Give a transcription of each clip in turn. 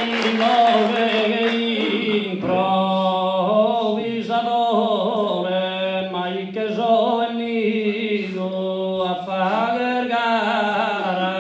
improvvisadore, mai che so venido a fare gara.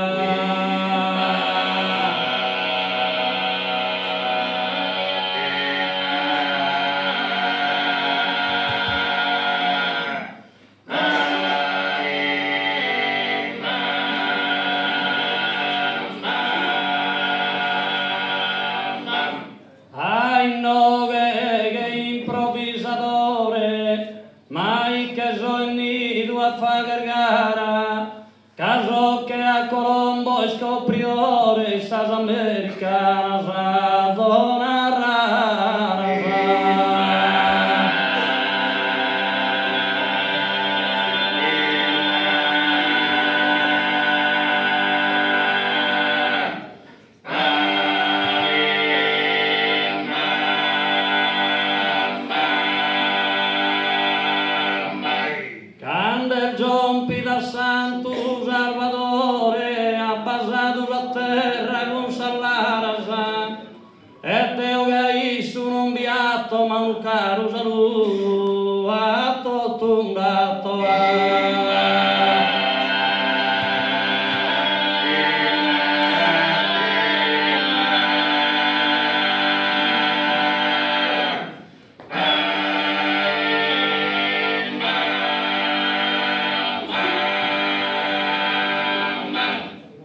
Ai no che improvvisadore, mai che so venido a fare gara, caso che a Colombo scopridore stas americanas a zona rara. Quando il giompi da Santo Salvatore abbasato a terra con sallara e Deo che sono un biatto ma un caro saluto a tutto un gatto.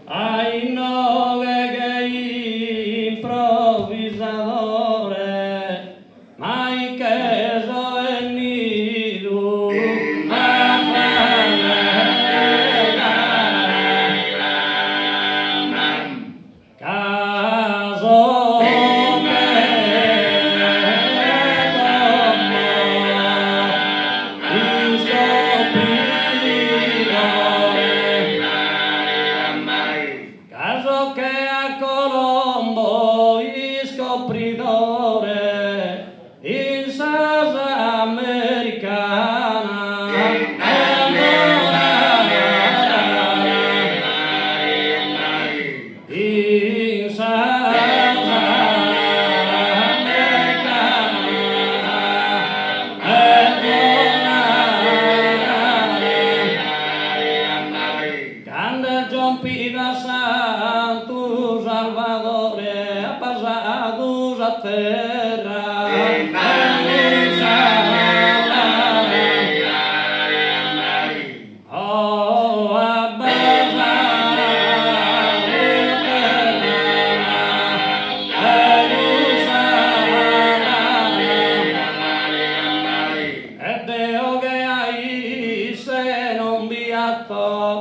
Ai no che improvvisadore, mai che so venido a fare caso caso che a Colombo scopridore in salsa americana in salsa quando il giompi da Santo Salvatore abbasato a terra oh abbasato e Deo che hai se non biatto